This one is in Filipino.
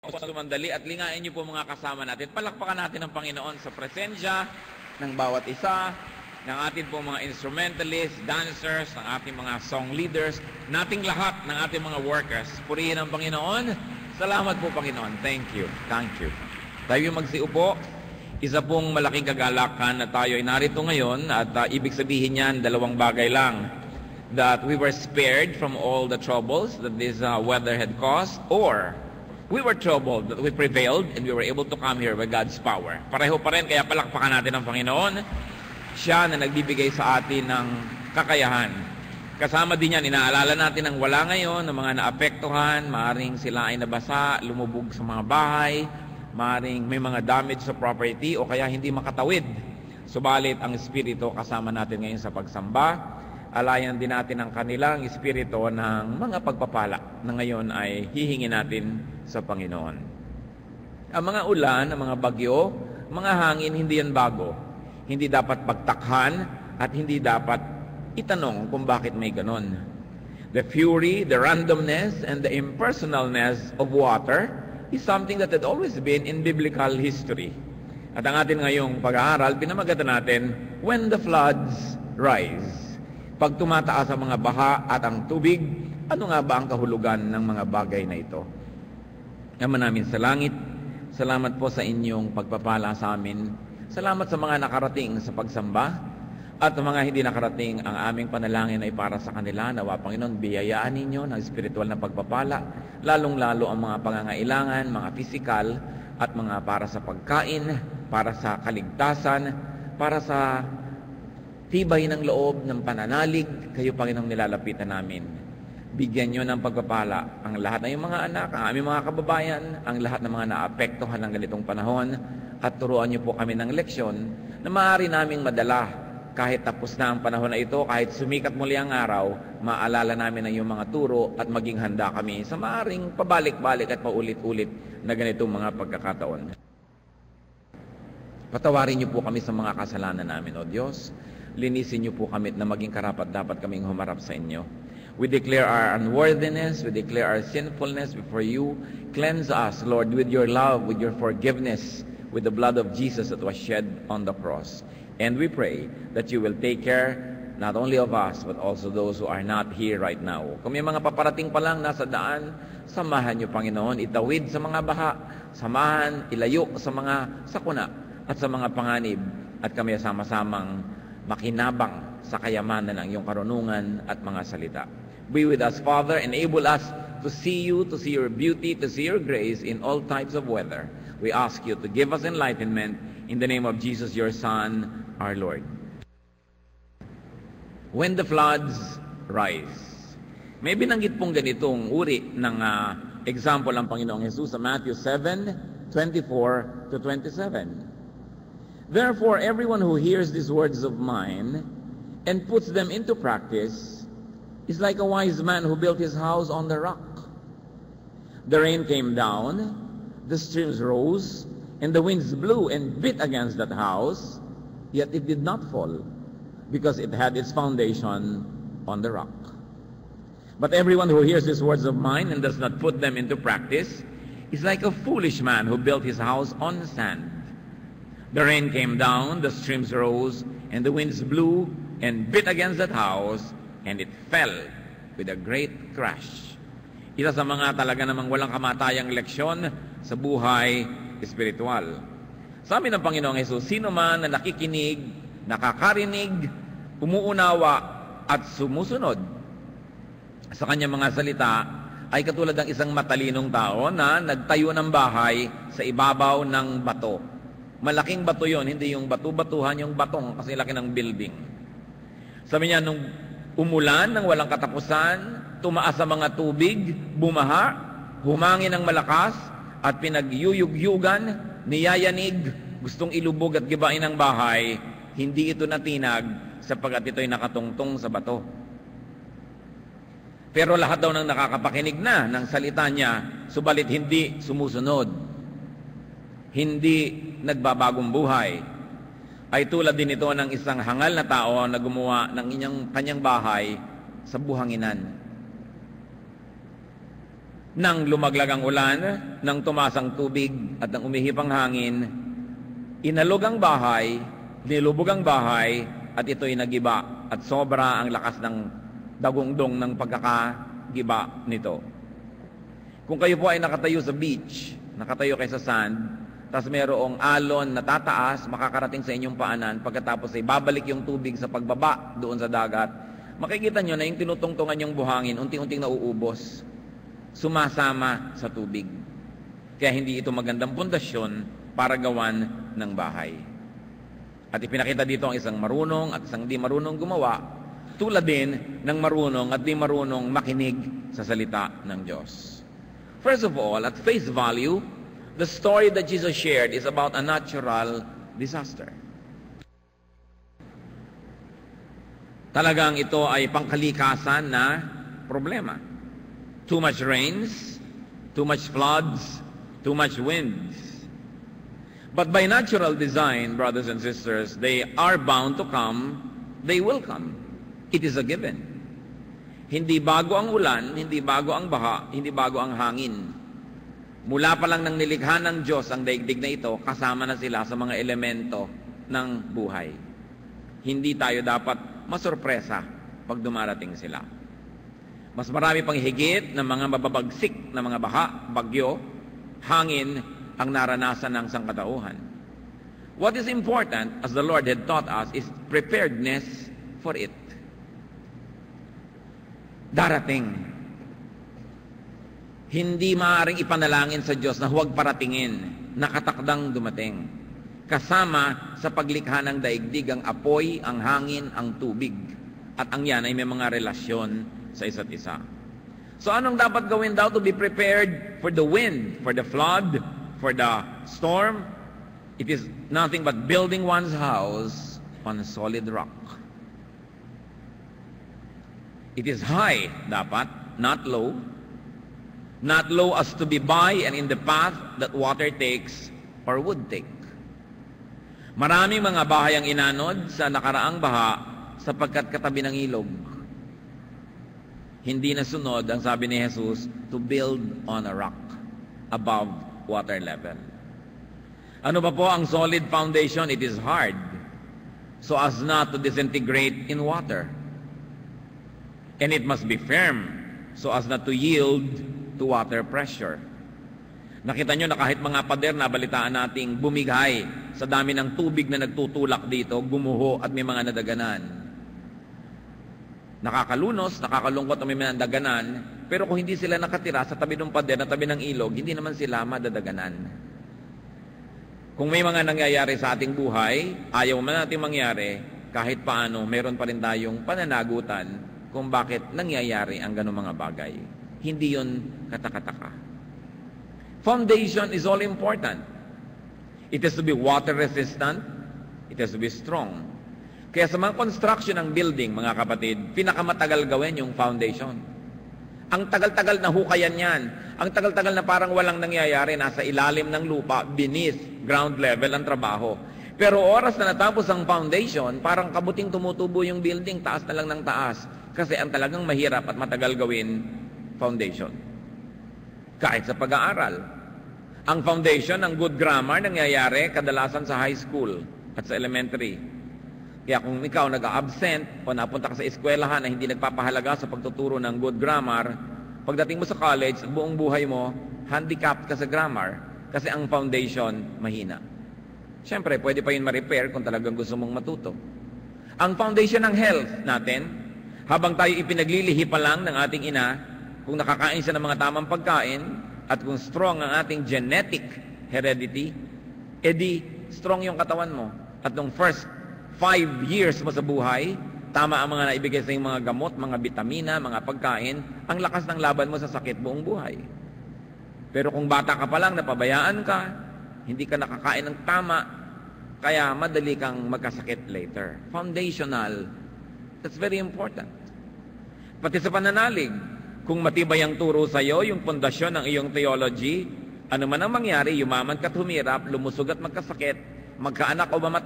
Sumandali at lingain niyo po mga kasama natin. Palakpakan natin ang Panginoon sa presensya ng bawat isa, ng ating po mga instrumentalists, dancers, ng ating mga song leaders, nating lahat ng ating mga workers. Purihin ang Panginoon. Salamat po, Panginoon. Thank you. Thank you. Tayo magsiupo. Isa pong malaking kagalakan na tayo ay narito ngayon at ibig sabihin niyan, dalawang bagay lang. That we were spared from all the troubles that this weather had caused, or we were troubled, that we prevailed, and we were able to come here by God's power. Pareho pa rin, kaya palakpakan natin ang Panginoon. Siya na nagbibigay sa atin ng kakayahan. Kasama din yan, inaalala natin ang wala ngayon, ng mga naapektuhan, maaring sila ay nabasa, lumubog sa mga bahay, maaring may mga damage sa property, o kaya hindi makatawid. Subalit, ang Espiritu kasama natin ngayon sa pagsamba. Alayan din natin ang kanilang espiritu ng mga pagpapala na ngayon ay hihingi natin sa Panginoon. Ang mga ulan, ang mga bagyo, mga hangin, hindi yan bago. Hindi dapat pagtakhan at hindi dapat itanong kung bakit may ganon. The fury, the randomness, and the impersonalness of water is something that had always been in biblical history. At ang atin ngayong pag-aaral, pinamagatan natin, when the floods rise. Pag tumataas ang mga baha at ang tubig, ano nga ba ang kahulugan ng mga bagay na ito? Ama namin sa langit, salamat po sa inyong pagpapala sa amin. Salamat sa mga nakarating sa pagsamba at mga hindi nakarating. Ang aming panalangin ay para sa kanila. Nawa, Panginoon, biyayaan ninyo ng espiritual na pagpapala, lalong-lalo ang mga pangangailangan, mga pisikal at mga para sa pagkain, para sa kaligtasan, para sa tibay ng loob ng pananalig, kayo, Panginoong, nilalapitan namin. Bigyan nyo ng pagpapala ang lahat ng iyong mga anak, ang aming mga kababayan, ang lahat ng mga naapektuhan ng ganitong panahon, at turuan nyo po kami ng leksyon na maaari naming madala kahit tapos na ang panahon na ito, kahit sumikat muli ang araw, maalala namin ang iyong mga turo at maging handa kami sa maaring pabalik-balik at paulit-ulit na ganitong mga pagkakataon. Patawarin niyo po kami sa mga kasalanan namin, O Diyos. Linisin niyo po kami na maging karapat-dapat kaming humarap sa inyo. We declare our unworthiness, we declare our sinfulness before you. Cleanse us, Lord, with your love, with your forgiveness, with the blood of Jesus that was shed on the cross. And we pray that you will take care not only of us, but also those who are not here right now. Kung may mga paparating pa lang nasa daan, samahan niyo, Panginoon, itawid sa mga baha, samahan, ilayo sa mga sakuna at sa mga panganib, at kami sama-samang makinabang sa kayamanan ng iyong karunungan at mga salita. Be with us, Father, enable us to see you, to see your beauty, to see your grace in all types of weather. We ask you to give us enlightenment in the name of Jesus, your Son, our Lord. When the floods rise. May binanggit pong ganitong uri ng example ng Panginoong Jesus sa Matthew 7:24 to 27. Therefore, everyone who hears these words of mine and puts them into practice is like a wise man who built his house on the rock. The rain came down, the streams rose, and the winds blew and beat against that house, yet it did not fall, because it had its foundation on the rock. But everyone who hears these words of mine and does not put them into practice is like a foolish man who built his house on sand. The rain came down, the streams rose, and the winds blew and beat against that house, and it fell with a great crash. Isa sa mga talaga namang walang kamatayang leksyon sa buhay espiritual. Sa amin ng Panginoong Hesus, sino man na nakikinig, nakakarinig, umuunawa, at sumusunod sa kanyang mga salita, ay katulad ng isang matalinong tao na nagtayo ng bahay sa ibabaw ng bato. Malaking bato yon, hindi yung batu-batuhan, yung batong kasi laki ng building. Sabi niya, nung umulan ng walang katapusan, tumaas ang mga tubig, bumaha, humangin ng malakas, at pinagyuyugyugan, niyayanig, gustong ilubog at gibain ang bahay, hindi ito natinag sapagkat ito'y nakatungtong sa bato. Pero lahat daw ng nakakapakinig na ng salita niya, subalit hindi sumusunod, hindi nagbabagong buhay, ay tulad din ito ng isang hangal na tao na gumawa ng kanyang bahay sa buhanginan. Nang lumaglag ang ulan, nang tumaas ang tubig at nang umihip ang hangin, inalog ang bahay, nilubog ang bahay, at ito'y nagiba at sobra ang lakas ng dagungdong ng pagkakagiba nito. Kung kayo po ay nakatayo sa beach, nakatayo kayo sa sand, tapos mayroong alon na tataas, makakarating sa inyong paanan, pagkatapos ay babalik yung tubig sa pagbaba doon sa dagat, makikita nyo na yung tinutungtungan yung buhangin, unting-unting nauubos, sumasama sa tubig. Kaya hindi ito magandang pundasyon para gawan ng bahay. At ipinakita dito ang isang marunong at isang di marunong gumawa, tulad din ng marunong at di marunong makinig sa salita ng Diyos. First of all, at face value, the story that Jesus shared is about a natural disaster. Talagang ito ay pangkalikasan na problema. Too much rains, too much floods, too much winds. But by natural design, brothers and sisters, they are bound to come, they will come. It is a given. Hindi bago ang ulan, hindi bago ang baha, hindi bago ang hangin. Mula pa lang nang nilikha ng Diyos ang daigdig na ito, kasama na sila sa mga elemento ng buhay. Hindi tayo dapat masurpresa pag dumarating sila. Mas marami pang higit ng mga mababagsik na mga baha, bagyo, hangin, ang naranasan ng sangkatauhan. What is important, as the Lord had taught us, is preparedness for it. Darating. Hindi maaaring ipanalangin sa Diyos na huwag paratingin, nakatakdang dumating. Kasama sa paglikha ng daigdig ang apoy, ang hangin, ang tubig. At ang yan ay may mga relasyon sa isa't isa. So anong dapat gawin daw to be prepared for the wind, for the flood, for the storm? It is nothing but building one's house on a solid rock. It is high, dapat, not low. Not low as to be by and in the path that water takes or would take. Maraming mga bahay ang inanod sa nakaraang baha sapagkat katabi ng ilog. Hindi nasunod ang sabi ni Jesus to build on a rock above water level. Ano ba po ang solid foundation? It is hard so as not to disintegrate in water. And it must be firm so as not to yield to water pressure. Nakita nyo na kahit mga pader na balitaan nating bumigay sa dami ng tubig na nagtutulak dito, gumuho at may mga nadaganan. Nakakalunos, nakakalungkot ang may mga nadaganan, pero kung hindi sila nakatira sa tabi ng pader na tabi ng ilog, hindi naman sila madadaganan. Kung may mga nangyayari sa ating buhay, ayaw man natin mangyari, kahit paano, meron pa rin tayong pananagutan kung bakit nangyayari ang ganung mga bagay. Hindi yun katakataka. Foundation is all important. It has to be water resistant. It has to be strong. Kaya sa mga construction ng building, mga kapatid, pinakamatagal gawin yung foundation. Ang tagal-tagal na hukayan yan. Ang tagal-tagal na parang walang nangyayari, nasa ilalim ng lupa, beneath ground level ang trabaho. Pero oras na natapos ang foundation, parang kabuting tumutubo yung building, taas na lang ng taas. Kasi ang talagang mahirap at matagal gawin, foundation. Kahit sa pag-aaral. Ang foundation ng good grammar nangyayari kadalasan sa high school at sa elementary. Kaya kung ikaw nag-absent o napunta ka sa eskwelahan na hindi nagpapahalaga sa pagtuturo ng good grammar, pagdating mo sa college, buong buhay mo, handicapped ka sa grammar kasi ang foundation mahina. Siyempre, pwede pa yun ma-repair kung talagang gusto mong matuto. Ang foundation ng health natin, habang tayo ipinaglilihi pa lang ng ating ina, kung nakakain siya ng mga tamang pagkain, at kung strong ang ating genetic heredity, edi strong yung katawan mo. At nung first 5 years mo sa buhay, tama ang mga naibigay sa iyong mga gamot, mga vitamina, mga pagkain, ang lakas ng laban mo sa sakit buong buhay. Pero kung bata ka pa lang, napabayaan ka, hindi ka nakakain ng tama, kaya madali kang magkasakit later. Foundational, that's very important. Pati sa pananalig, kung matibay ang turo sa iyo, yung pundasyon ng iyong theology, ano man ang mangyari, yumaman ka't humirap, lumusog at magkasakit, magkaanak o mamatay,